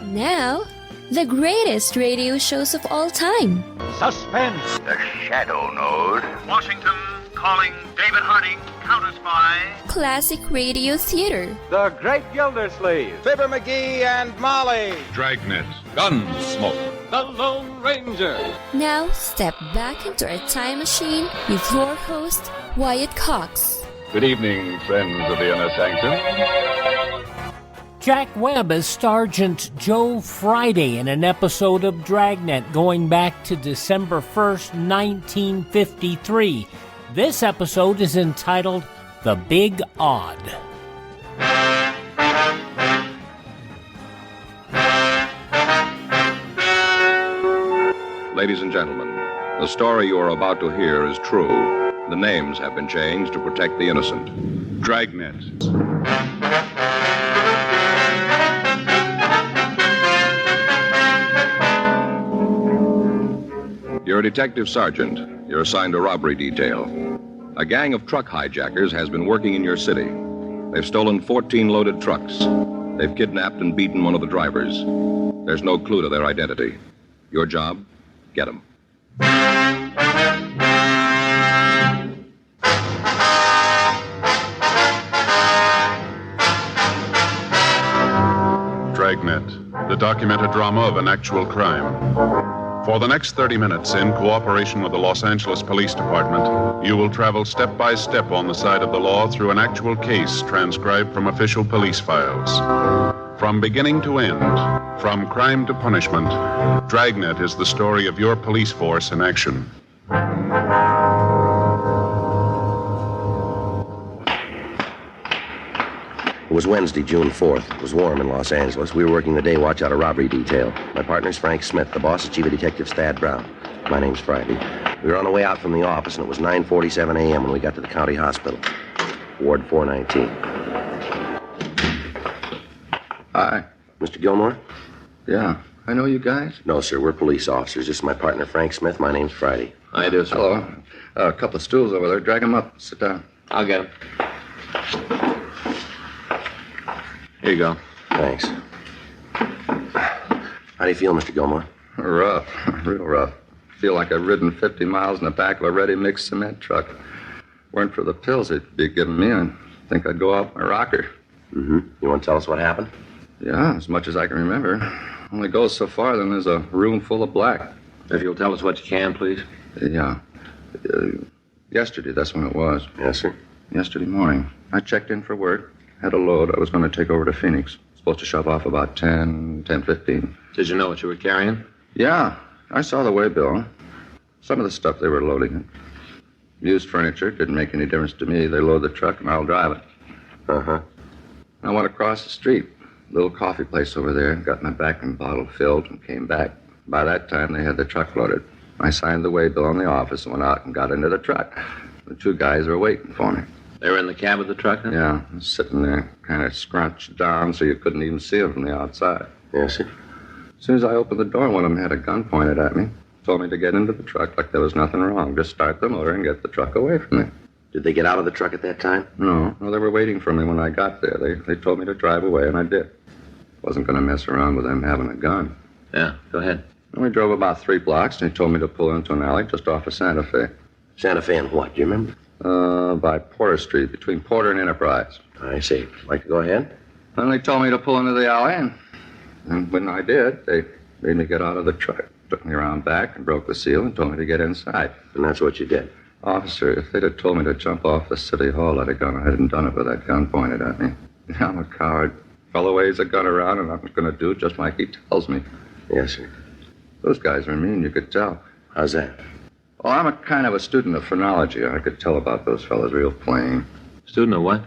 Now, the greatest radio shows of all time. Suspense. The Shadow Node. Washington calling David Harding, counter-spy. Classic radio theater. The Great Gildersleeve. Fibber McGee and Molly. Dragnet. Gunsmoke. The Lone Ranger. Now, step back into our time machine with your host, Wyatt Cox. Good evening, friends of the Inner Sanctum. Jack Webb as Sergeant Joe Friday in an episode of Dragnet going back to December 1st, 1953. This episode is entitled The Big Odd. Ladies and gentlemen, the story you are about to hear is true. The names have been changed to protect the innocent. Dragnet. You're a detective sergeant. You're assigned a robbery detail. A gang of truck hijackers has been working in your city. They've stolen 14 loaded trucks. They've kidnapped and beaten one of the drivers. There's no clue to their identity. Your job? Get them. Dragnet, the documented drama of an actual crime. For the next 30 minutes, in cooperation with the Los Angeles Police Department, you will travel step by step on the side of the law through an actual case transcribed from official police files. From beginning to end, from crime to punishment, Dragnet is the story of your police force in action. It was Wednesday, June 4th. It was warm in Los Angeles. We were working the day watch out of robbery detail. My partner's Frank Smith. The boss is Chief of Detectives Thad Brown. My name's Friday. We were on the way out from the office, and it was 9:47 a.m. when we got to the county hospital. Ward 419. Hi. Mr. Gilmore? Yeah. I know you guys? No, sir. We're police officers. This is my partner, Frank Smith. My name's Friday. I do, sir. Hello. A couple of stools over there. Drag them up. Sit down. I'll get him. Here you go. Thanks. How do you feel, Mr. Gilmore? Rough. Real rough. Feel like I've ridden 50 miles in the back of a ready-mixed cement truck. Weren't for the pills they'd be giving me, I think I'd go off my rocker. Mm-hmm. You want to tell us what happened? Yeah, as much as I can remember. Only goes so far, then there's a room full of black. If you'll tell us what you can, please. Yeah. Yesterday, that's when it was. Yes, sir. Yesterday morning. I checked in for work. Had a load I was going to take over to Phoenix. Supposed to shove off about 10:15. Did you know what you were carrying? Yeah, I saw the waybill. Some of the stuff they were loading. Used furniture, didn't make any difference to me. They load the truck and I'll drive it. Uh-huh. I went across the street. Little coffee place over there. Got my backing bottle filled and came back. By that time, they had the truck loaded. I signed the waybill in the office and went out and got into the truck. The two guys were waiting for me. They were in the cab of the truck, then? Yeah, sitting there, kind of scrunched down so you couldn't even see them from the outside. Yes, sir. As soon as I opened the door, one of them had a gun pointed at me. Told me to get into the truck like there was nothing wrong. Just start the motor and get the truck away from me. Did they get out of the truck at that time? No, they were waiting for me when I got there. They told me to drive away, and I did. Wasn't going to mess around with them having a gun. Yeah, go ahead. And we drove about 3 blocks, and he told me to pull into an alley just off of Santa Fe. Santa Fe and what? Do you remember? By Porter Street, between Porter and Enterprise. I see. Like to go ahead? Then they told me to pull into the alley, and when I did, they made me get out of the truck. Took me around back and broke the seal and told me to get inside. And that's what you did? Officer, if they'd have told me to jump off the city hall, I'd have gone. I hadn't done it with that gun pointed at me. I'm a coward. Fellow waves a gun around, and I'm going to do just like he tells me. Yes, sir. Those guys are mean, you could tell. How's that? Well, I'm a kind of a student of phrenology. I could tell about those fellas real plain. Student of what?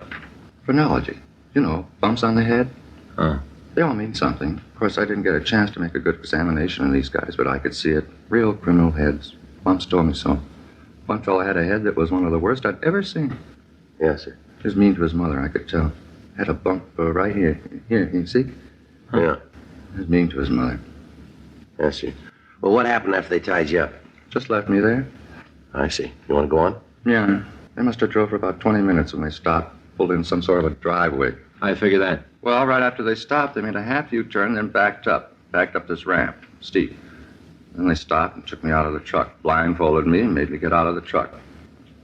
Phrenology. You know, bumps on the head. Oh. They all mean something. Of course, I didn't get a chance to make a good examination of these guys, but I could see it. Real criminal heads. Bumps told me so. One fellow had a head that was one of the worst I'd ever seen. Yes, sir. He was mean to his mother, I could tell. Had a bump right here. Here, you see? Huh. Yeah. He was mean to his mother. Yes, sir. Well, what happened after they tied you up? Just left me there. I see. You want to go on? Yeah. They must have drove for about 20 minutes when they stopped. pulled in some sort of a driveway. I figure that. Well, right after they stopped, they made a half U-turn, then backed up this ramp, steep. Then they stopped and took me out of the truck, blindfolded me, and made me get out of the truck.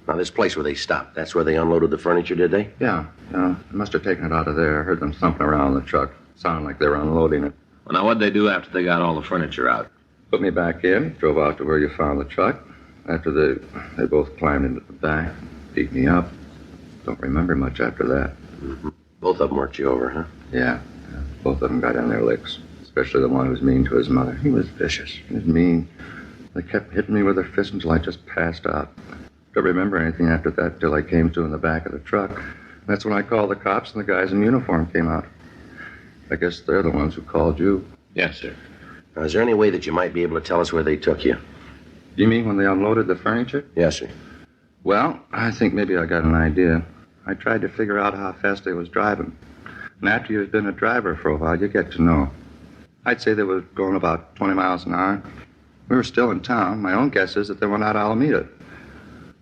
Now, this place where they stopped, that's where they unloaded the furniture, did they? Yeah. They must have taken it out of there. I heard them thumping around the truck. Sounded like they were unloading it. Well, now, what'd they do after they got all the furniture out? Put me back in, drove out to where you found the truck. After they both climbed into the back, beat me up. Don't remember much after that. Mm-hmm. Both of them worked you over, huh? Yeah. Both of them got in their licks. Especially the one who was mean to his mother. He was vicious. He was mean. They kept hitting me with their fists until I just passed out. Don't remember anything after that till I came to in the back of the truck. That's when I called the cops and the guys in uniform came out. I guess they're the ones who called you. Yes, sir. Now, is there any way that you might be able to tell us where they took you? You mean when they unloaded the furniture? Yes, sir. Well, I think maybe I got an idea. I tried to figure out how fast they was driving. And after you've been a driver for a while, you get to know. I'd say they were going about 20 miles an hour. We were still in town. My own guess is that they went out Alameda.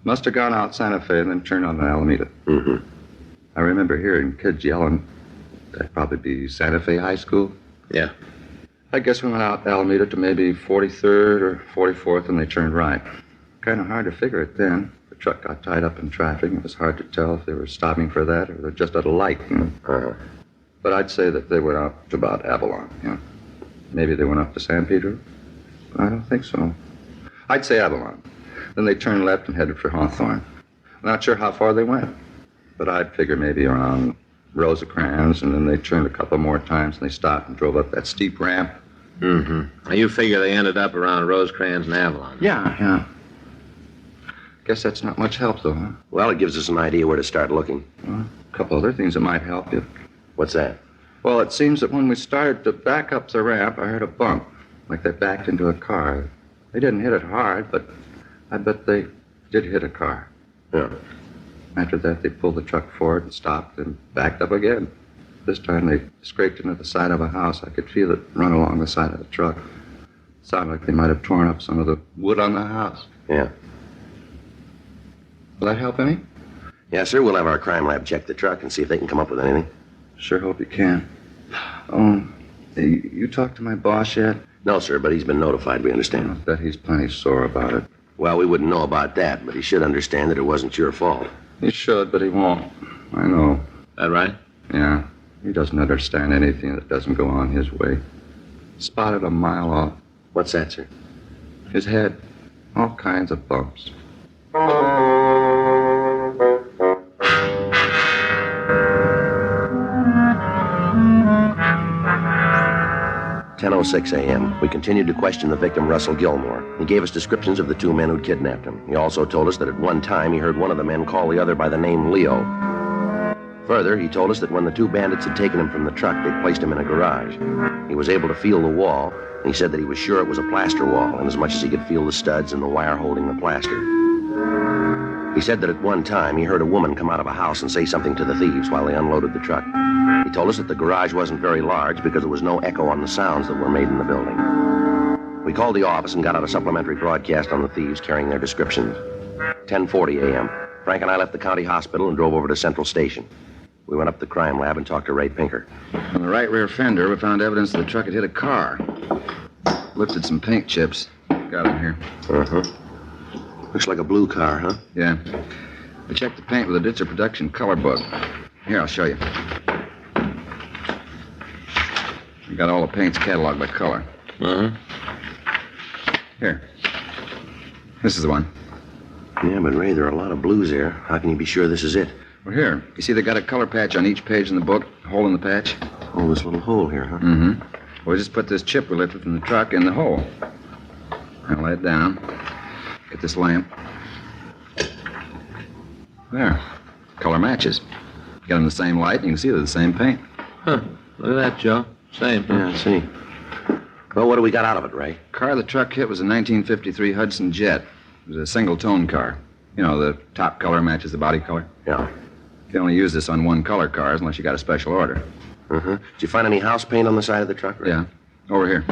Must have gone out Santa Fe and then turned on to Alameda. Mm-hmm. I remember hearing kids yelling. That'd probably be Santa Fe High School. Yeah. I guess we went out Alameda to maybe 43rd or 44th and they turned right. Kind of hard to figure it then. The truck got tied up in traffic. It was hard to tell if they were stopping for that or they're just at a light. Uh-huh. But I'd say that they went out to about Avalon. Maybe they went up to San Pedro. I don't think so. I'd say Avalon. Then they turned left and headed for Hawthorne. Not sure how far they went, but I'd figure maybe around Rosecrans, and then they turned a couple more times and they stopped and drove up that steep ramp. Mm-hmm. Now, you figure they ended up around Rosecrans and Avalon. Yeah. Guess that's not much help, though, huh? Well, it gives us an idea where to start looking. Well, a couple other things that might help you. What's that? Well, it seems that when we started to back up the ramp, I heard a bump, like they backed into a car. They didn't hit it hard, but I bet they did hit a car. Yeah. After that, they pulled the truck forward and stopped and backed up again. This time, they scraped into the side of a house. I could feel it run along the side of the truck. It sounded like they might have torn up some of the wood on the house. Yeah. Will that help any? Yes, sir. We'll have our crime lab check the truck and see if they can come up with anything. Sure hope you can. Oh, you talked to my boss yet? No, sir, but he's been notified, we understand. I bet he's plenty sore about it. Well, we wouldn't know about that, but he should understand that it wasn't your fault. He should, but he won't. I know. That right? Yeah. He doesn't understand anything that doesn't go on his way. Spotted a mile off. What's that, sir? His head. All kinds of bumps. 10:06 a.m. We continued to question the victim, Russell Gilmore. He gave us descriptions of the two men who'd kidnapped him. He also told us that at one time he heard one of the men call the other by the name Leo. Further, he told us that when the two bandits had taken him from the truck, they'd placed him in a garage. He was able to feel the wall, and he said that he was sure it was a plaster wall, inasmuch as he could feel the studs and the wire holding the plaster. He said that at one time he heard a woman come out of a house and say something to the thieves while they unloaded the truck. He told us that the garage wasn't very large because there was no echo on the sounds that were made in the building. We called the office and got out a supplementary broadcast on the thieves carrying their descriptions. 10:40 a.m. Frank and I left the county hospital and drove over to Central Station. We went up to the crime lab and talked to Ray Pinker. On the right rear fender, we found evidence that the truck had hit a car. Lifted some paint chips. Got them here. Uh-huh. Looks like a blue car, huh? Yeah. I checked the paint with a Ditzer Production color book. Here, I'll show you. We got all the paints cataloged by color. Uh-huh. Here. This is the one. Yeah, but Ray, there are a lot of blues here. How can you be sure this is it? Well, here. You see they got a color patch on each page in the book? Hole in the patch? Oh, this little hole here, huh? Mm-hmm. Well, we just put this chip we lifted from the truck in the hole. Now lay it down. Get this lamp. There. Color matches. Got them the same light, and you can see they're the same paint. Huh. Look at that, Joe. Same. Yeah, I see. Well, what do we got out of it, Ray? Car the truck hit was a 1953 Hudson Jet. It was a single-tone car. You know, the top color matches the body color. Yeah. You can only use this on one-color cars unless you got a special order. Uh-huh. Did you find any house paint on the side of the truck, Ray? Yeah. Over here.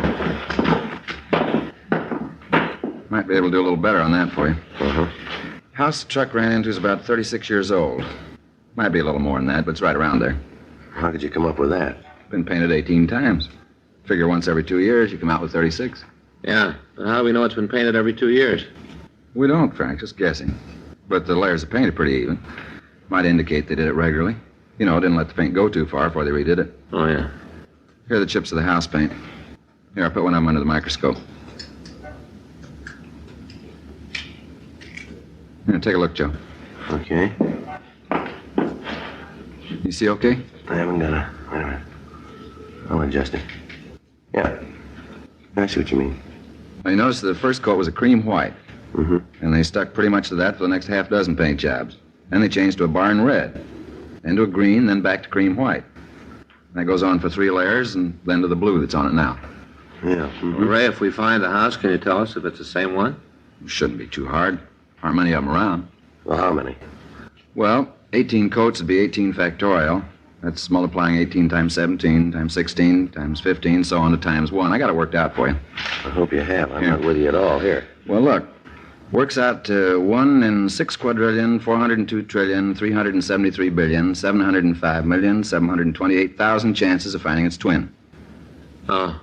Might be able to do a little better on that for you. Uh-huh. House the truck ran into is about 36 years old. Might be a little more than that, but it's right around there. How could you come up with that? Been painted 18 times. Figure once every 2 years, you come out with 36. Yeah, but how do we know it's been painted every 2 years? We don't, Frank, just guessing. But the layers of paint are pretty even. Might indicate they did it regularly. You know, didn't let the paint go too far before they redid it. Oh, yeah. Here are the chips of the house paint. Here, I'll put one of them under the microscope. Here, take a look, Joe. Okay. You see okay? I haven't got a... Wait a minute. I'll adjust it. Yeah. I see what you mean. Well, you notice the first coat was a cream white. Mm-hmm. And they stuck pretty much to that for the next half dozen paint jobs. Then they changed to a barn red. Then to a green, then back to cream white. That goes on for 3 layers, and then to the blue that's on it now. Yeah. Mm-hmm. Well, Ray, if we find the house, can you tell us if it's the same one? Shouldn't be too hard. Aren't many of them around. Well, how many? Well, 18 coats would be 18 factorial. That's multiplying 18 times 17 times 16 times 15, so on to times 1. I got it worked out for you. I hope you have. I'm not with you at all. Here. Well, look. Works out to 1 in 6 quadrillion, 402 trillion, 373 billion, 705 million, 728,000 chances of finding its twin. Oh,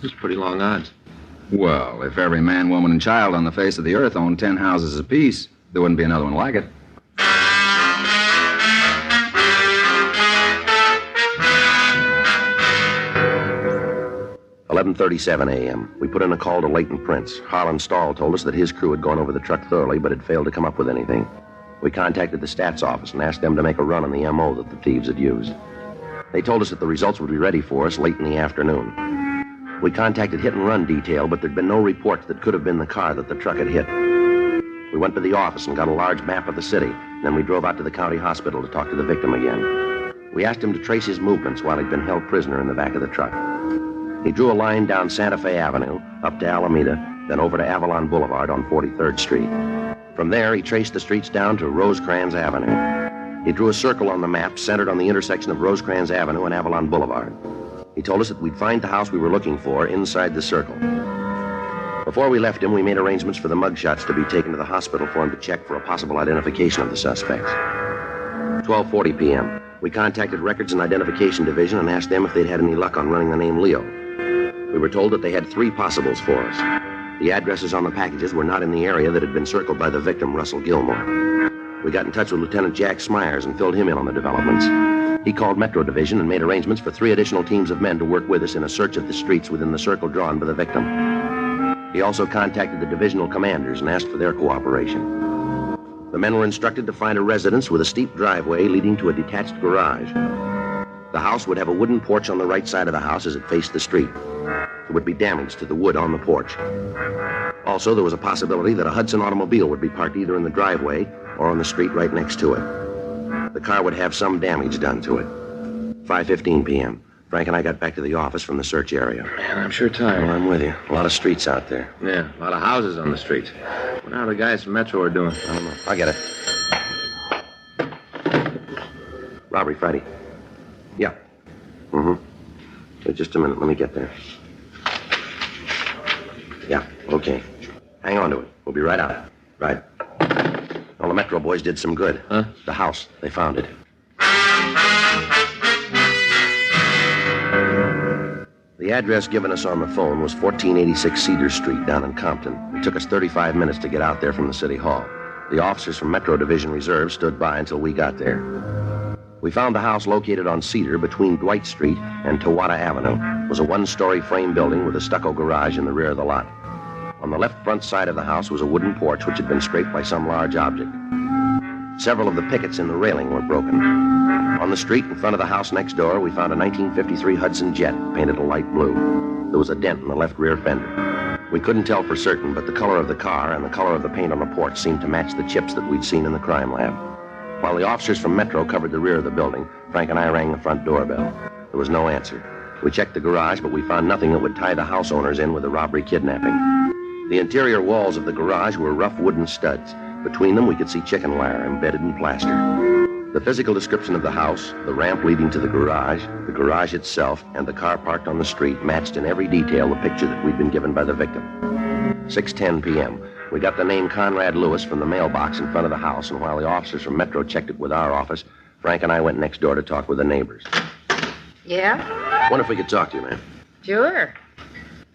that's pretty long odds. Well, if every man, woman, and child on the face of the earth owned 10 houses apiece, there wouldn't be another one like it. $11:37 a.m. We put in a call to Leighton Prince. Harlan Stahl told us that his crew had gone over the truck thoroughly, but had failed to come up with anything. We contacted the stats office and asked them to make a run on the M.O. that the thieves had used. They told us that the results would be ready for us late in the afternoon. We contacted hit and run detail, but there'd been no reports that could have been the car that the truck had hit. We went to the office and got a large map of the city. Then we drove out to the county hospital to talk to the victim again. We asked him to trace his movements while he'd been held prisoner in the back of the truck. He drew a line down Santa Fe Avenue, up to Alameda, then over to Avalon Boulevard on 43rd Street. From there, he traced the streets down to Rosecrans Avenue. He drew a circle on the map centered on the intersection of Rosecrans Avenue and Avalon Boulevard. He told us that we'd find the house we were looking for inside the circle. Before we left him, we made arrangements for the mugshots to be taken to the hospital for him to check for a possible identification of the suspects. 12:40 p.m. We contacted Records and Identification Division and asked them if they'd had any luck on running the name Leo. We were told that they had 3 possibles for us. The addresses on the packages were not in the area that had been circled by the victim, Russell Gilmore. We got in touch with Lieutenant Jack Smyers and filled him in on the developments. He called Metro Division and made arrangements for 3 additional teams of men to work with us in a search of the streets within the circle drawn by the victim. He also contacted the divisional commanders and asked for their cooperation. The men were instructed to find a residence with a steep driveway leading to a detached garage. The house would have a wooden porch on the right side of the house as it faced the street. There would be damage to the wood on the porch. Also, there was a possibility that a Hudson automobile would be parked either in the driveway or on the street right next to it. The car would have some damage done to it. 5:15 p.m. Frank and I got back to the office from the search area. Man, I'm sure tired. Well, I'm with you. A lot of streets out there. Yeah, a lot of houses on the streets. What how the guys from Metro are doing? I don't know. I'll get it. Robbery Friday. Yeah. Just a minute. Let me get there. Yeah, okay. Hang on to it. We'll be right out. Right. Well, the Metro boys did some good. Huh? The house. They found it. The address given us on the phone was 1486 Cedar Street down in Compton. It took us 35 minutes to get out there from the city hall. The officers from Metro Division Reserve stood by until we got there. We found the house located on Cedar between Dwight Street and Towada Avenue. It was a 1-story frame building with a stucco garage in the rear of the lot. On the left front side of the house was a wooden porch which had been scraped by some large object. Several of the pickets in the railing were broken. On the street in front of the house next door, we found a 1953 Hudson Jet painted a light blue. There was a dent in the left rear fender. We couldn't tell for certain, but the color of the car and the color of the paint on the porch seemed to match the chips that we'd seen in the crime lab. While the officers from Metro covered the rear of the building, Frank and I rang the front doorbell. There was no answer. We checked the garage, but we found nothing that would tie the house owners in with a robbery kidnapping. The interior walls of the garage were rough wooden studs. Between them, we could see chicken wire embedded in plaster. The physical description of the house, the ramp leading to the garage itself, and the car parked on the street matched in every detail the picture that we'd been given by the victim. 6:10 p.m. We got the name Conrad Lewis from the mailbox in front of the house, and while the officers from Metro checked it with our office, Frank and I went next door to talk with the neighbors. Yeah? Wonder if we could talk to you, ma'am. Sure.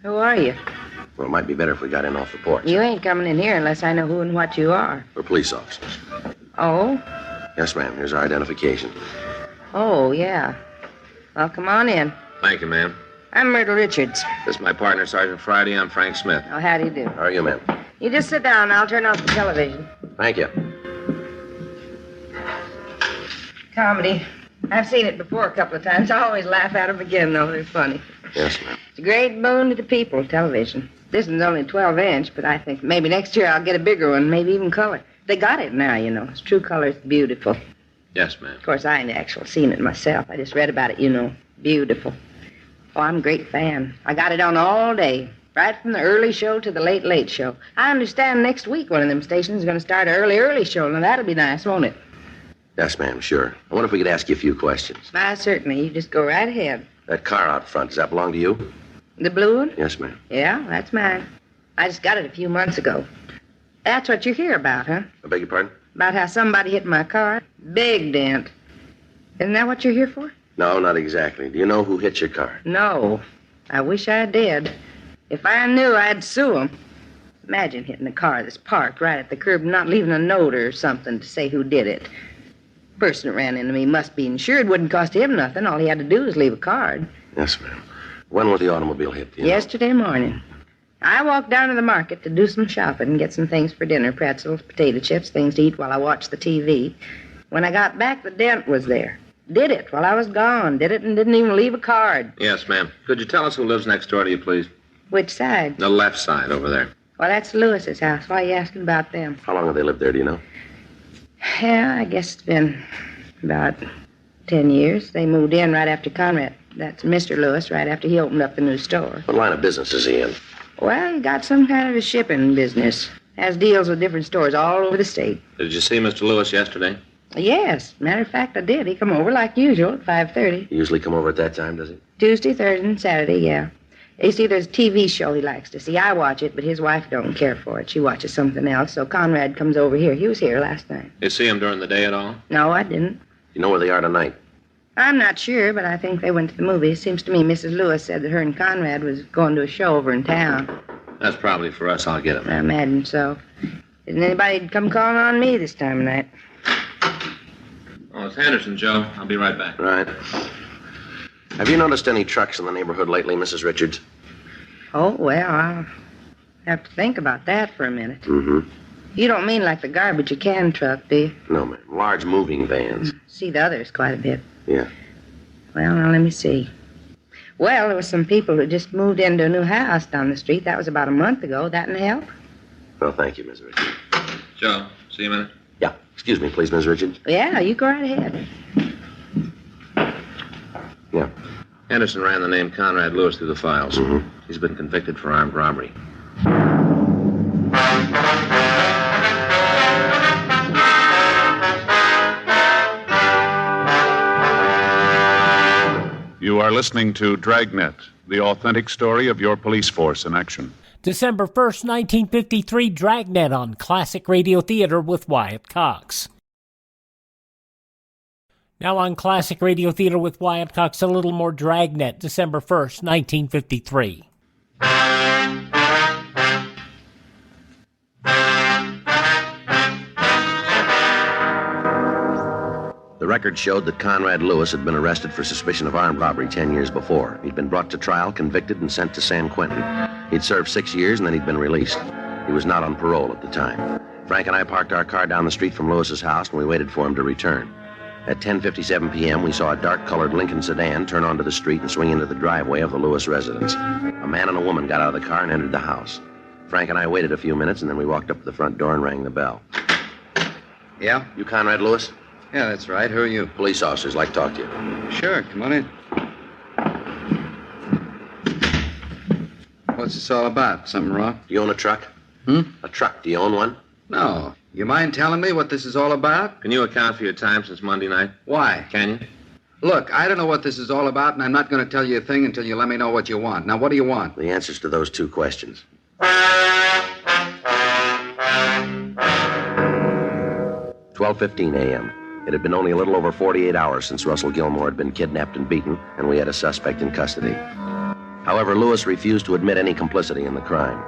Who are you? Well, it might be better if we got in off the porch. You ain't coming in here unless I know who and what you are. We're police officers. Oh? Yes, ma'am. Here's our identification. Oh, yeah. Well, come on in. Thank you, ma'am. I'm Myrtle Richards. This is my partner, Sergeant Friday. I'm Frank Smith. Oh, how do you do? How are you, ma'am? You just sit down. I'll turn off the television. Thank you. Comedy. I've seen it before a couple of times. I always laugh at them again, though. They're funny. Yes, ma'am. It's a great boon to the people, television. This one's only 12-inch, but I think maybe next year I'll get a bigger one, maybe even color. They got it now, you know. It's true color. It's beautiful. Yes, ma'am. Of course, I ain't actually seen it myself. I just read about it, you know. Beautiful. Oh, I'm a great fan. I got it on all day, right from the early show to the late show. I understand next week one of them stations is going to start an early show. Now, that'll be nice, won't it? Yes, ma'am, sure. I wonder if we could ask you a few questions. Why, certainly. You just go right ahead. That car out front, does that belong to you? The blue one? Yes, ma'am. Yeah, that's mine. I just got it a few months ago. That's what you're here about, huh? I beg your pardon? About how somebody hit my car? Big dent. Isn't that what you're here for? No, not exactly. Do you know who hit your car? No. I wish I did. If I knew, I'd sue 'em. Imagine hitting a car that's parked right at the curb and not leaving a note or something to say who did it. The person that ran into me must be insured. Wouldn't cost him nothing. All he had to do was leave a card. Yes, ma'am. When was the automobile hit? Do you know? Yesterday morning. I walked down to the market to do some shopping and get some things for dinner, pretzels, potato chips, things to eat while I watched the TV. When I got back, the dent was there. Did it while I was gone. Did it and didn't even leave a card. Yes, ma'am. Could you tell us who lives next door to you, please? Which side? The left side over there. Well, that's Lewis's house. Why are you asking about them? How long have they lived there, do you know? Yeah, I guess it's been about 10 years. They moved in right after Conrad. That's Mr. Lewis, right after he opened up the new store. What line of business is he in? Well, he got some kind of a shipping business. Has deals with different stores all over the state. Did you see Mr. Lewis yesterday? Yes. Matter of fact, I did. He come over like usual at 5:30. He usually come over at that time, does he? Tuesday, Thursday, and Saturday, yeah. You see, there's a TV show he likes to see. I watch it, but his wife don't care for it. She watches something else, so Conrad comes over here. He was here last night. You see him during the day at all? No, I didn't. You know where they are tonight? I'm not sure, but I think they went to the movies. Seems to me Mrs. Lewis said that her and Conrad was going to a show over in town. That's probably for us. I'll get him. I imagine so. Isn't anybody come calling on me this time of night? Oh, it's Henderson, Joe. I'll be right back. Right. Have you noticed any trucks in the neighborhood lately, Mrs. Richards? Oh, well, I'll have to think about that for a minute. Mm-hmm. You don't mean like the garbage or can truck, do you? No, ma'am. Large moving vans. See the others quite a bit. Yeah. Well, now, let me see. Well, there were some people who just moved into a new house down the street. That was about a month ago. That didn't help? Well, thank you, Miss Richards. Joe, see you in a minute. Yeah. Excuse me, please, Miss Richards. Yeah, you go right ahead. Yeah. Henderson ran the name Conrad Lewis through the files. Mm-hmm. He's been convicted for armed robbery. You are listening to Dragnet, the authentic story of your police force in action. December 1st, 1953, Dragnet on Classic Radio Theater with Wyatt Cox. Now on Classic Radio Theater with Wyatt Cox, a little more Dragnet, December 1st, 1953. The record showed that Conrad Lewis had been arrested for suspicion of armed robbery 10 years before. He'd been brought to trial, convicted, and sent to San Quentin. He'd served 6 years, and then he'd been released. He was not on parole at the time. Frank and I parked our car down the street from Lewis's house, and we waited for him to return. At 10:57 p.m., we saw a dark-colored Lincoln sedan turn onto the street and swing into the driveway of the Lewis residence. A man and a woman got out of the car and entered the house. Frank and I waited a few minutes, and then we walked up to the front door and rang the bell. Yeah? You Conrad Lewis? Yeah, that's right. Who are you? Police officers. Like to talk to you. Sure, come on in. What's this all about? Something wrong? Do you own a truck? A truck. Do you own one? No. You mind telling me what this is all about? Can you account for your time since Monday night? Why? Can you? Look, I don't know what this is all about, and I'm not going to tell you a thing until you let me know what you want. Now, what do you want? The answers to those two questions. 12:15 a.m. It had been only a little over 48 hours since Russell Gilmore had been kidnapped and beaten, and we had a suspect in custody. However, Lewis refused to admit any complicity in the crime.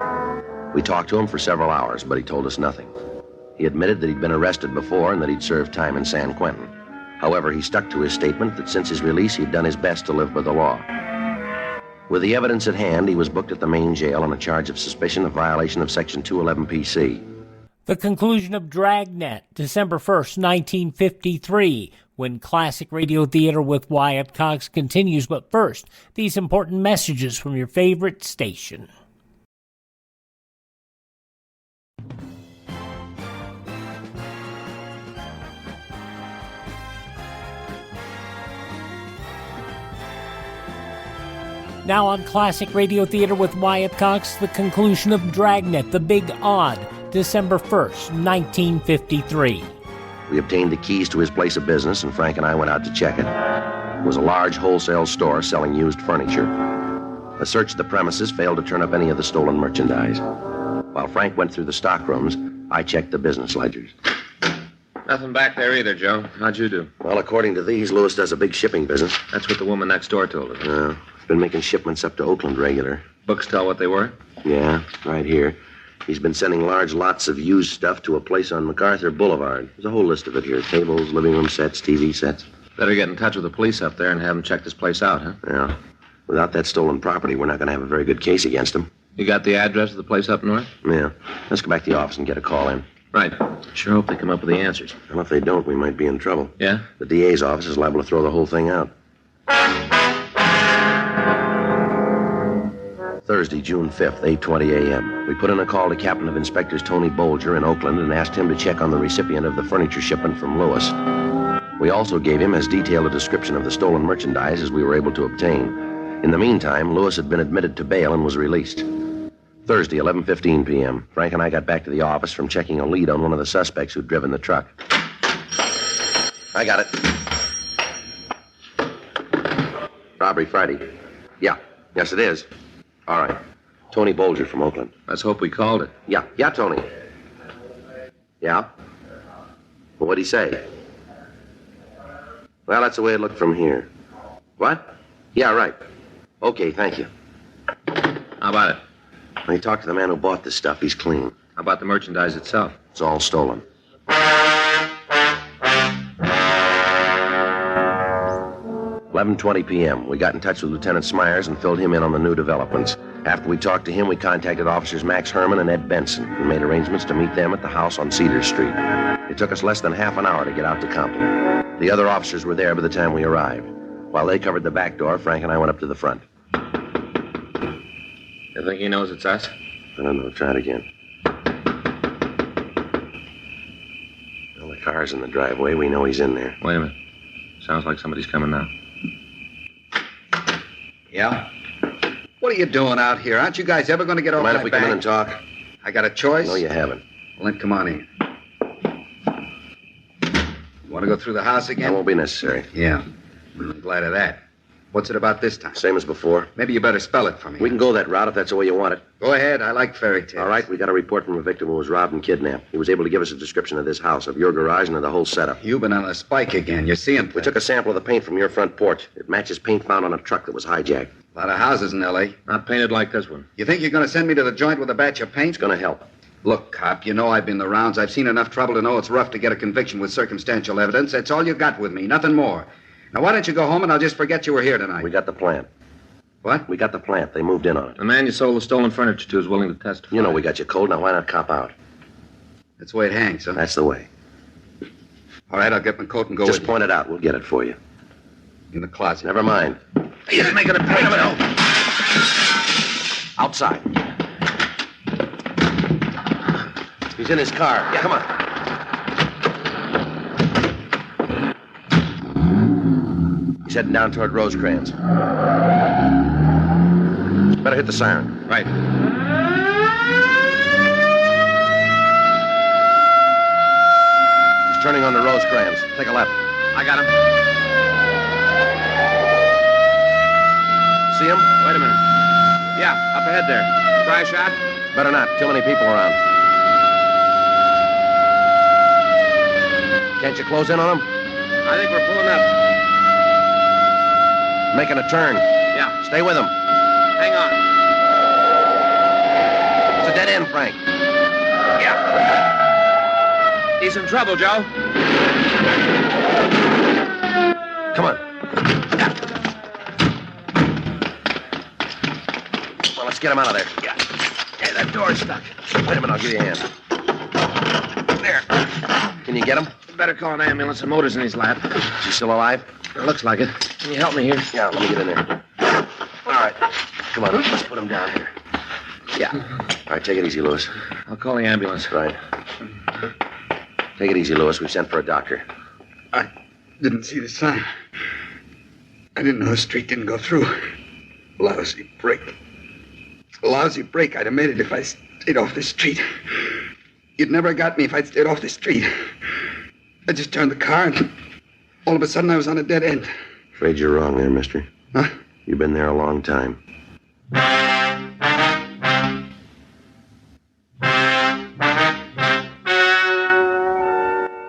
We talked to him for several hours, but he told us nothing. He admitted that he'd been arrested before and that he'd served time in San Quentin. However, he stuck to his statement that since his release, he'd done his best to live by the law. With the evidence at hand, he was booked at the main jail on a charge of suspicion of violation of Section 211 PC. The conclusion of Dragnet, December 1st, 1953, when Classic Radio Theater with Wyatt Cox continues. But first, these important messages from your favorite station. Now on Classic Radio Theater with Wyatt Cox, the conclusion of Dragnet, The Big Odd, December 1st, 1953. We obtained the keys to his place of business, and Frank and I went out to check it. It was a large wholesale store selling used furniture. A search of the premises failed to turn up any of the stolen merchandise. While Frank went through the stock rooms, I checked the business ledgers. Nothing back there either, Joe. How'd you do? Well, according to these, Lewis does a big shipping business. That's what the woman next door told us. He's been making shipments up to Oakland regular. Books tell what they were? Yeah, right here. He's been sending large lots of used stuff to a place on MacArthur Boulevard. There's a whole list of it here. Tables, living room sets, TV sets. Better get in touch with the police up there and have them check this place out, huh? Yeah. Without that stolen property, we're not going to have a very good case against him. You got the address of the place up north? Yeah. Let's go back to the office and get a call in. Right. Sure hope they come up with the answers. Well, if they don't, we might be in trouble. Yeah? The DA's office is liable to throw the whole thing out. Thursday, June 5th, 8:20 a.m. We put in a call to Captain of Inspectors Tony Bolger in Oakland and asked him to check on the recipient of the furniture shipment from Lewis. We also gave him as detailed a description of the stolen merchandise as we were able to obtain. In the meantime, Lewis had been admitted to bail and was released. Thursday, 11:15 p.m. Frank and I got back to the office from checking a lead on one of the suspects who'd driven the truck. I got it. Robbery Friday. Yeah. Yes, it is. All right. Tony Bolger from Oakland. Let's hope we called it. Yeah, Tony. Yeah? Well, what'd he say? Well, that's the way it looked from here. What? Yeah, right. Okay, thank you. How about it? When he talked to the man who bought this stuff, he's clean. How about the merchandise itself? It's all stolen. 11:20 p.m. We got in touch with Lieutenant Smyers and filled him in on the new developments. After we talked to him, we contacted Officers Max Herman and Ed Benson and made arrangements to meet them at the house on Cedar Street. It took us less than half an hour to get out to Compton. The other officers were there by the time we arrived. While they covered the back door, Frank and I went up to the front. You think he knows it's us? I don't know. Try it again. Well, the car's in the driveway. We know he's in there. Wait a minute. Sounds like somebody's coming now. Yeah? What are you doing out here? Aren't you guys ever going to get off my back? Mind if we come in and talk? I got a choice? No, you haven't. Well, then come on in. You want to go through the house again? That won't be necessary. Yeah. Well, I'm glad of that. What's it about this time? Same as before. Maybe you better spell it for me. We can go that route if that's the way you want it. Go ahead. I like fairy tales. All right, we got a report from a victim who was robbed and kidnapped. He was able to give us a description of this house, of your garage, and of the whole setup. You've been on a spike again. You're seeing things. We took a sample of the paint from your front porch. It matches paint found on a truck that was hijacked. A lot of houses in L.A. Not painted like this one. You think you're going to send me to the joint with a batch of paint? It's going to help. Look, cop, you know I've been the rounds. I've seen enough trouble to know it's rough to get a conviction with circumstantial evidence. That's all you got with me, nothing more. Now, why don't you go home and I'll just forget you were here tonight? We got the plant. What? We got the plant. They moved in on it. The man you sold the stolen furniture to is willing to testify. You know we got you cold. Now, why not cop out? That's the way it hangs, huh? That's the way. All right, I'll get my coat and go Just with point it out. We'll get it for you. in the closet. Never mind. He's making a pain of it all. Outside. He's in his car. Yeah, come on. He's heading down toward Rosecrans. Better hit the siren. Right. He's turning onto Rosecrans. Take a left. I got him. See him? Wait a minute. Yeah, up ahead there. Try a shot? Better not. Too many people around. Can't you close in on them? I think we're pulling up. Making a turn. Yeah. Stay with them. Hang on. It's a dead end, Frank. Yeah. He's in trouble, Joe. Come on. Well, let's get him out of there. Yeah. Hey, that door's stuck. Wait a minute, I'll give you a hand. There. Can you get him? Better call an ambulance. The motor's in his lap. Is he still alive? It looks like it. Can you help me here? Yeah, let me get in there. All right. Come on, let's put him down here. Yeah. All right, take it easy, Lewis. I'll call the ambulance. Right. Take it easy, Lewis. We've sent for a doctor. I didn't see the sign. I didn't know the street didn't go through. Lousy break. A lousy break. I'd have made it if I stayed off the street. You'd never got me if I'd stayed off the street. I just turned the car and all of a sudden I was on a dead end. Afraid you're wrong there, mister. Huh? You've been there a long time.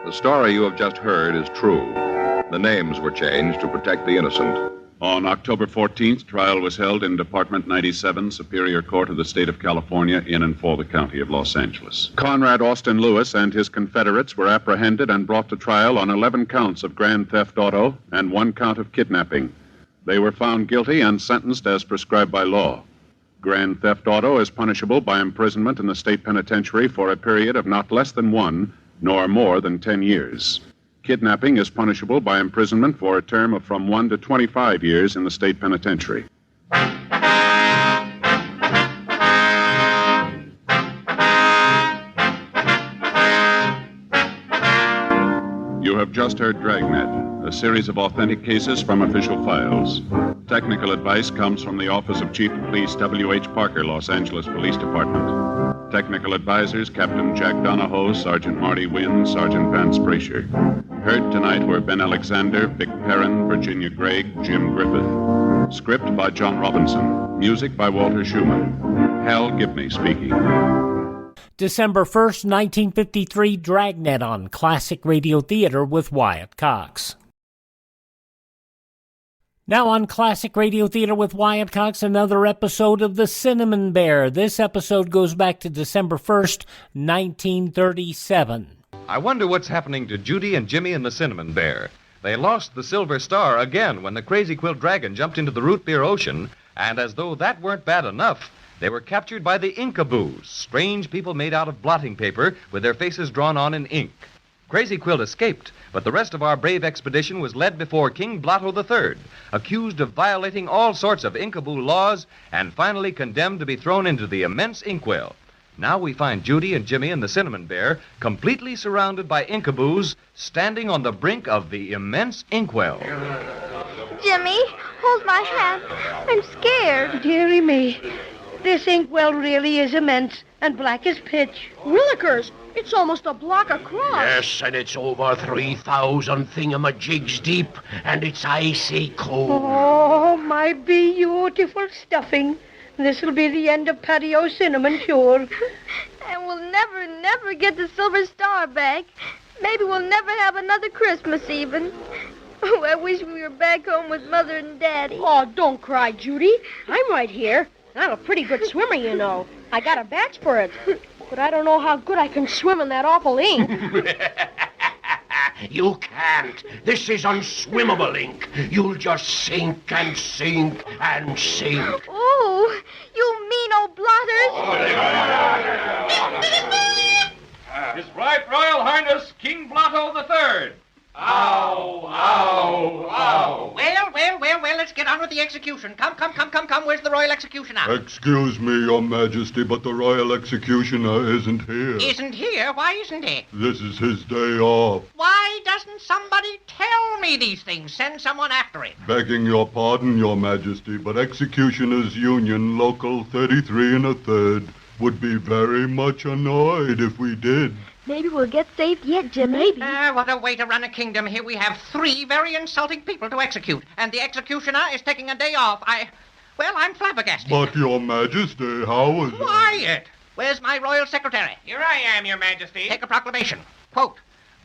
The story you have just heard is true. The names were changed to protect the innocent. On October 14th, trial was held in Department 97, Superior Court of the State of California, in and for the County of Los Angeles. Conrad Austin Lewis and his Confederates were apprehended and brought to trial on 11 counts of grand theft auto and 1 count of kidnapping. They were found guilty and sentenced as prescribed by law. Grand theft auto is punishable by imprisonment in the state penitentiary for a period of not less than 1, nor more than 10 years. Kidnapping is punishable by imprisonment for a term of from 1 to 25 years in the state penitentiary. You have just heard Dragnet, a series of authentic cases from official files. Technical advice comes from the Office of Chief of Police W.H. Parker, Los Angeles Police Department. Technical advisors, Captain Jack Donahoe, Sergeant Marty Wynn, Sergeant Vance Brasher. Heard tonight were Ben Alexander, Vic Perrin, Virginia Gregg, Jim Griffith. Script by John Robinson. Music by Walter Schumann. Hal Gibney speaking. December 1st, 1953, Dragnet on Classic Radio Theater with Wyatt Cox. Now on Classic Radio Theater with Wyatt Cox, another episode of The Cinnamon Bear. This episode goes back to December 1st, 1937. I wonder what's happening to Judy and Jimmy and the Cinnamon Bear. They lost the Silver Star again when the Crazy Quilt Dragon jumped into the root beer ocean, and as though that weren't bad enough, they were captured by the Inkaboos, strange people made out of blotting paper with their faces drawn on in ink. Crazy Quilt escaped, but the rest of our brave expedition was led before King Blotto III, accused of violating all sorts of Inkaboo laws, and finally condemned to be thrown into the immense inkwell. Now we find Judy and Jimmy and the Cinnamon Bear completely surrounded by Inkaboos, standing on the brink of the immense inkwell. Jimmy, hold my hand. I'm scared. Dearie me. This inkwell really is immense and black as pitch. Willikers, it's almost a block across. Yes, and it's over 3,000 thingamajigs deep, and it's icy cold. Oh, my beautiful stuffing. This'll be the end of patio cinnamon, sure. And we'll never get the Silver Star back. Maybe we'll never have another Christmas even. Oh, I wish we were back home with Mother and Daddy. Oh, don't cry, Judy. I'm right here. I'm a pretty good swimmer, you know. I got a badge for it. But I don't know how good I can swim in that awful ink. You can't. This is unswimmable ink. You'll just sink and sink and sink. Oh, you mean old blotters. His Right Royal Highness King Blotto III. Ow, ow, ow. Well, let's get on with the execution. Come. Where's the Royal Executioner? Excuse me, Your Majesty, but the Royal Executioner isn't here. Isn't here? Why isn't he? This is his day off. Why doesn't somebody tell me these things? Send someone after him. Begging your pardon, Your Majesty, but Executioners Union Local 33 1/3 would be very much annoyed if we did. Maybe we'll get saved yet, Jim. Maybe. What a way to run a kingdom. Here we have 3 very insulting people to execute, and the executioner is taking a day off. I'm flabbergasted. But, Your Majesty, how is... Wyatt! Where's my royal secretary? Here I am, Your Majesty. Take a proclamation. Quote,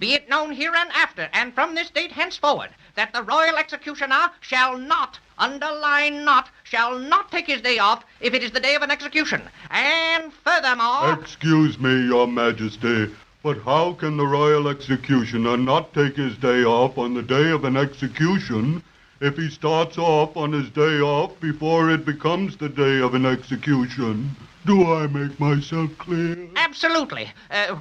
Be it known hereinafter and from this date henceforward that the royal executioner shall not, underline not, shall not take his day off if it is the day of an execution. And furthermore... Excuse me, Your Majesty, but how can the royal executioner not take his day off on the day of an execution if he starts off on his day off before it becomes the day of an execution? Do I make myself clear? Absolutely.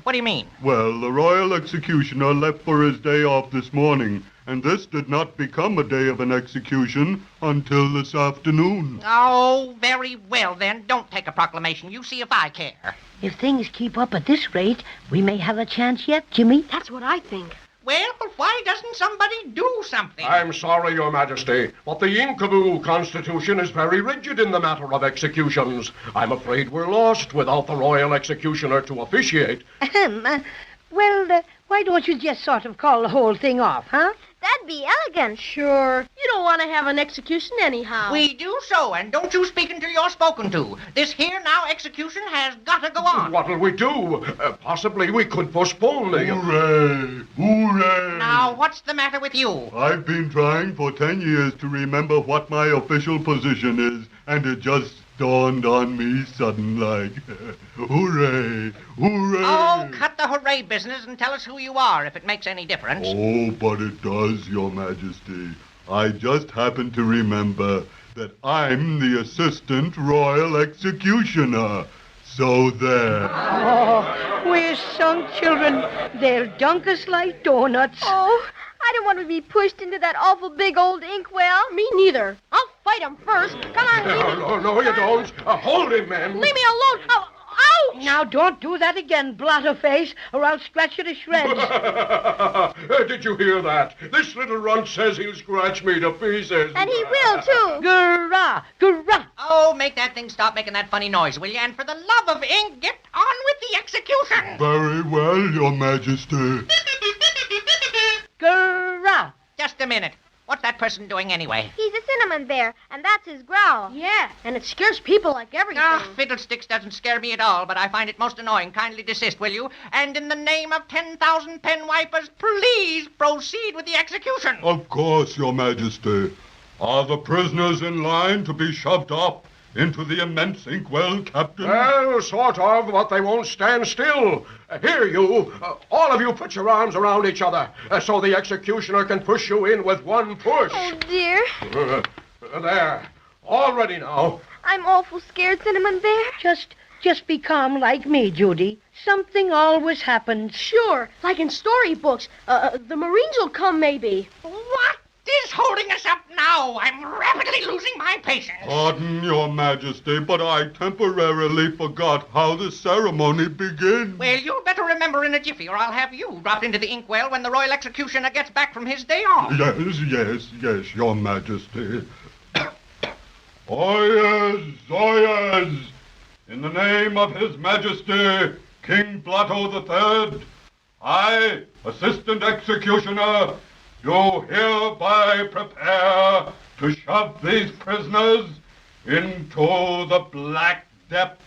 What do you mean? Well, the royal executioner left for his day off this morning, and this did not become a day of an execution until this afternoon. Oh, very well, then. Don't take a proclamation. You see if I care. If things keep up at this rate, we may have a chance yet, Jimmy. That's what I think. Well, why doesn't somebody do something? I'm sorry, Your Majesty, but the Inkaboo Constitution is very rigid in the matter of executions. I'm afraid we're lost without the royal executioner to officiate. Well, why don't you just sort of call the whole thing off, huh? That'd be elegant. Sure. You don't want to have an execution anyhow. We do so, and don't you speak until you're spoken to. This here now execution has got to go on. What'll we do? Possibly we could postpone the... Hooray! Hooray! Now, what's the matter with you? I've been trying for 10 years to remember what my official position is, and it just dawned on me sudden-like. Hooray! Hooray! Oh, cut the hooray business and tell us who you are, if it makes any difference. Oh, but it does, Your Majesty. I just happen to remember that I'm the Assistant Royal Executioner. So there. Oh, we're sunk children. They'll dunk us like donuts. Oh, I don't want to be pushed into that awful big old inkwell. Me neither. I'll fight him first. Come on, leave me. No, you don't. Hold him, man. Leave me alone. Oh, ouch! Now, don't do that again, blotterface, or I'll scratch you to shreds. Did you hear that? This little runt says he'll scratch me to pieces. And he will, too. Gurrah! Gurrah! Oh, make that thing stop making that funny noise, will you? And for the love of ink, get on with the execution. Very well, Your Majesty. Gurrah! Just a minute. What's that person doing anyway? He's a cinnamon bear, and that's his growl. Yeah, and it scares people like everything. Ah, fiddlesticks doesn't scare me at all, but I find it most annoying. Kindly desist, will you? And in the name of 10,000 pen wipers, please proceed with the execution. Of course, Your Majesty. Are the prisoners in line to be shoved up into the immense inkwell, Captain? Well, sort of, but they won't stand still. Here, you. All of you put your arms around each other so the executioner can push you in with one push. Oh, dear. There. All ready now. I'm awful scared, Cinnamon Bear. Just be calm like me, Judy. Something always happens. Sure, like in storybooks. The Marines will come, maybe. What is holding us up now? I'm rapidly losing my patience. Pardon, Your Majesty, but I temporarily forgot how the ceremony begins. Well, you'd better remember in a jiffy, or I'll have you dropped into the inkwell when the royal executioner gets back from his day off. Yes, Your Majesty. Oyez, oyez! In the name of His Majesty, King Blotto III, I, Assistant Executioner, do hereby prepare to shove these prisoners into the black depths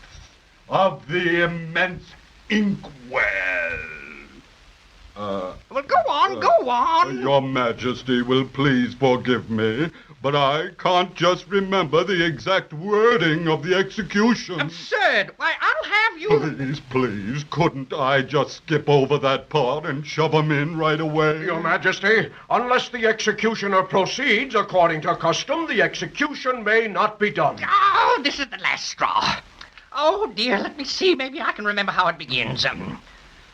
of the immense inkwell. Well, go on. Your Majesty will please forgive me, but I can't just remember the exact wording of the execution. Absurd. Why, I'll have you... Please, couldn't I just skip over that part and shove them in right away? Your Majesty, unless the executioner proceeds according to custom, the execution may not be done. Oh, this is the last straw. Oh, dear, let me see. Maybe I can remember how it begins.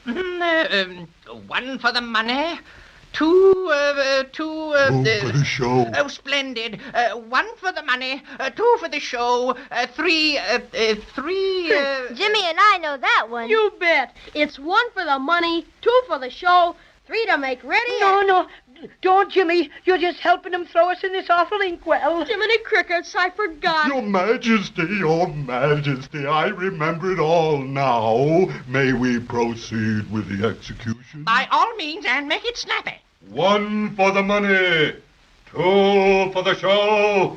1 for the money. 2 for the show. Oh, splendid. 1 for the money, 2 for the show, 3. Jimmy and I know that one. You bet. It's 1 for the money, 2 for the show, 3 to make ready. No, don't, Jimmy. You're just helping him throw us in this awful inkwell. Jiminy Crickets, I forgot. Your Majesty, I remember it all now. May we proceed with the execution? By all means, and make it snappy. 1 for the money, 2 for the show,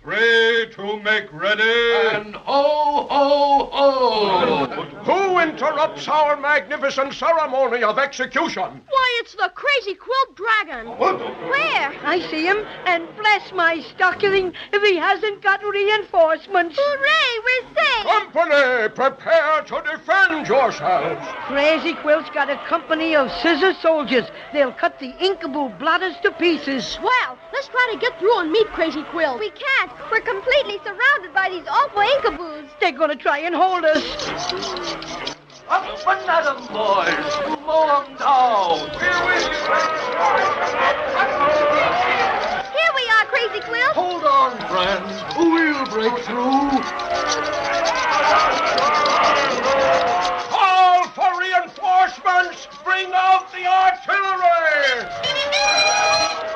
3 to make ready. And ho, ho, ho! Who interrupts our magnificent ceremony of execution? Why, it's the Crazy Quilt Dragon. Where? I see him, and bless my stocking if he hasn't got reinforcements. Hooray, we're safe! Company, prepare to defend yourselves. Crazy Quilt's got a company of scissor soldiers. They'll cut the inkable blotters to pieces. Swell. Let's try to get through and meet Crazy Quilt. We can't. We're completely surrounded by these awful inkaboos. They're going to try and hold us. Up and at 'em, boys. Mow 'em down. Here we are, Crazy Quilt. Hold on, friends. We'll break through. Call for reinforcements. Bring out the artillery.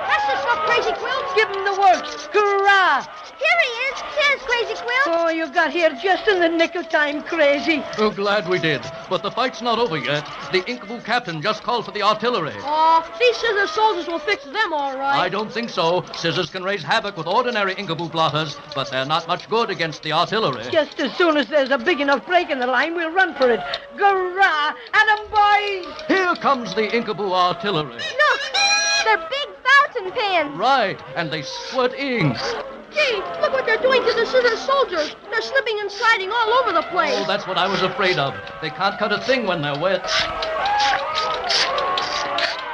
That's the stuff, Crazy Quilt. Give him the works. Hurrah! Here he is. Here's Crazy Quilt. Oh, you got here just in the nick of time, Crazy. Oh, glad we did. But the fight's not over yet. The Inkaboo captain just called for the artillery. Oh, these scissor soldiers will fix them all right. I don't think so. Scissors can raise havoc with ordinary Inkaboo blotters, but they're not much good against the artillery. Just as soon as there's a big enough break in the line, we'll run for it. Hurrah! At 'em, boys! Here comes the Inkaboo artillery. Look, they're big fountain pens. Right, and they squirt ink. Gee, look what they're doing to the scissor soldiers. They're slipping and sliding all over the place. Oh, that's what I was afraid of. They can't cut a thing when they're wet.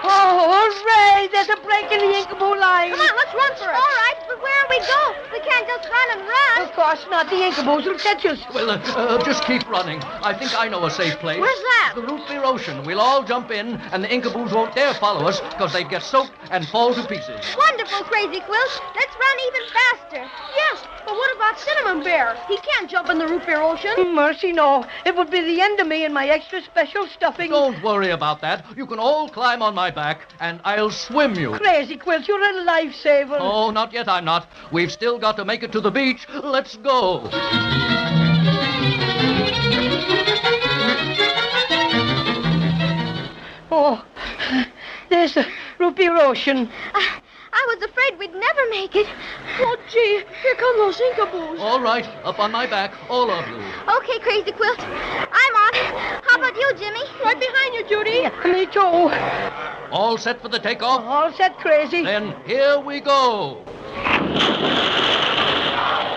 Oh, hooray! There's a break in the Inkaboo line. Come on, let's run for it. All right, but where'll we go? We can't just run and run. Of course not. The Inkaboos will catch us. Well, just keep running. I think I know a safe place. Where's that? The root beer ocean. We'll all jump in, and the Inkaboos won't dare follow us, because they'd get soaked and fall to pieces. Wonderful, Crazy Quilt. Let's run even faster. Yes, but what about Cinnamon Bear? He can't jump in the root beer ocean. Mercy, no. It would be the end of me and my extra special stuffing. Don't worry about that. You can all climb on my back, and I'll swim you. Crazy Quilt, you're a lifesaver. Oh, not yet, I'm not. We've still got to make it to the beach. Let's go. Oh, there's the root beer ocean. I was afraid we'd never make it. Oh, gee, here come those Inkaboos. All right, up on my back, all of you. Okay, Crazy Quilt. I'm on. How about you, Jimmy? Right behind you, Judy. Me too. All set for the takeoff? All set, Crazy. Then here we go.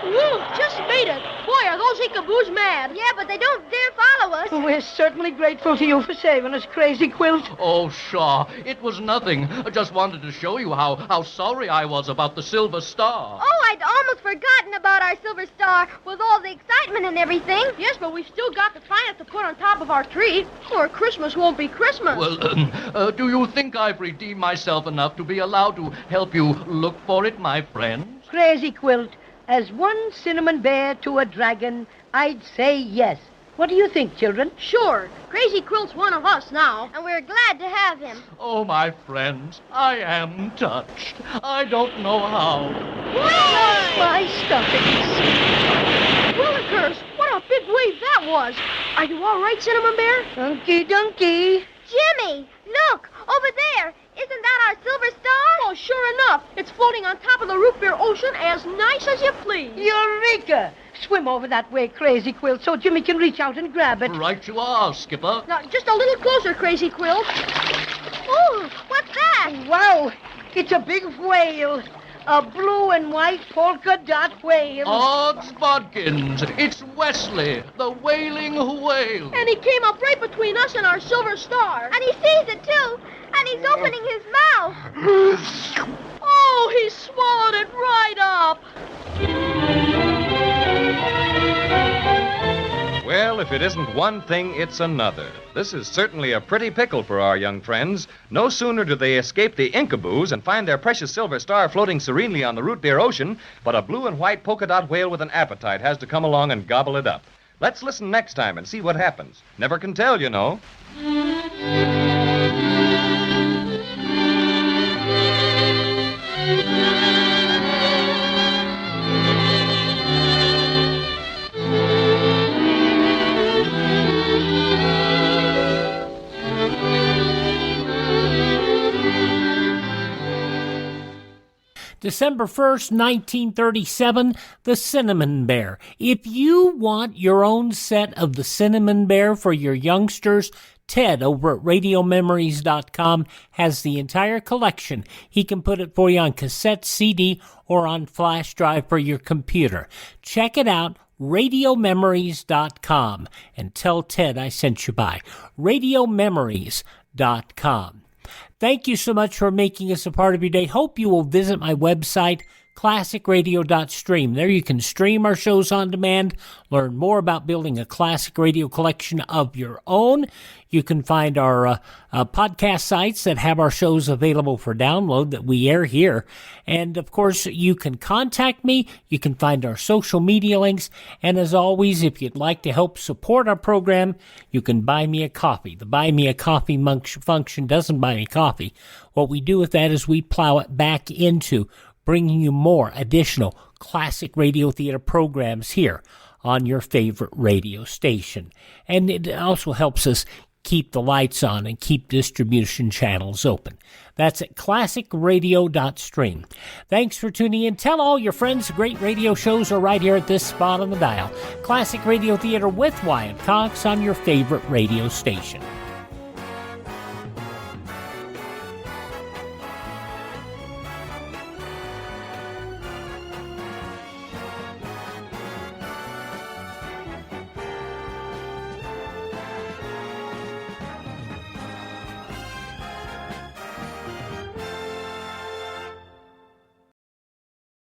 Woo, just made it. Boy, are those Inkaboos mad. Yeah, but they don't dare follow us. We're certainly grateful to you for saving us, Crazy Quilt. Oh, Shaw, it was nothing. I just wanted to show you how sorry I was about the Silver Star. Oh, I'd almost forgotten about our Silver Star with all the excitement and everything. Yes, but we still got the triumph to put on top of our tree, or Christmas won't be Christmas. Well, do you think I've redeemed myself enough to be allowed to help you look for it, my friends? Crazy Quilt, as one cinnamon bear to a dragon, I'd say yes. What do you think, children? Sure. Crazy Quilt's one of us now. And we're glad to have him. Oh, my friends, I am touched. I don't know how. My stuffings. Willikers, what a big wave that was. Are you all right, Cinnamon Bear? Dunky, dunky. Jimmy, look, over there. Isn't that our Silver Star? Oh, sure enough. It's floating on top of the root beer ocean as nice as you please. Eureka! Swim over that way, Crazy Quilt, so Jimmy can reach out and grab it. Right you are, Skipper. Now, just a little closer, Crazy Quilt. Ooh, what's that? Wow, it's a big whale. A blue and white polka dot whale. Odds bodkins, it's Wesley, the Wailing Whale. And he came up right between us and our Silver Star. And he sees it, too. And he's opening his mouth. Oh, he swallowed it right up. Well, if it isn't one thing, it's another. This is certainly a pretty pickle for our young friends. No sooner do they escape the Inkaboos and find their precious Silver Star floating serenely on the root beer ocean, but a blue and white polka dot whale with an appetite has to come along and gobble it up. Let's listen next time and see what happens. Never can tell, you know. December 1st, 1937, the Cinnamon Bear. If you want your own set of the Cinnamon Bear for your youngsters, Ted over at RadioMemories.com has the entire collection. He can put it for you on cassette, CD, or on flash drive for your computer. Check it out, RadioMemories.com, and tell Ted I sent you by. RadioMemories.com. Thank you so much for making us a part of your day. Hope you will visit my website, classicradio.stream. There you can stream our shows on demand, learn more about building a classic radio collection of your own. You can find our podcast sites that have our shows available for download that we air here. And, of course, you can contact me. You can find our social media links. And, as always, if you'd like to help support our program, you can buy me a coffee. The Buy Me a Coffee function doesn't buy me coffee. What we do with that is we plow it back into bringing you more additional classic radio theater programs here on your favorite radio station. And it also helps us keep the lights on and keep distribution channels open. That's at classicradio.stream. Thanks for tuning in. Tell all your friends great radio shows are right here at this spot on the dial. Classic Radio Theater with Wyatt Cox on your favorite radio station.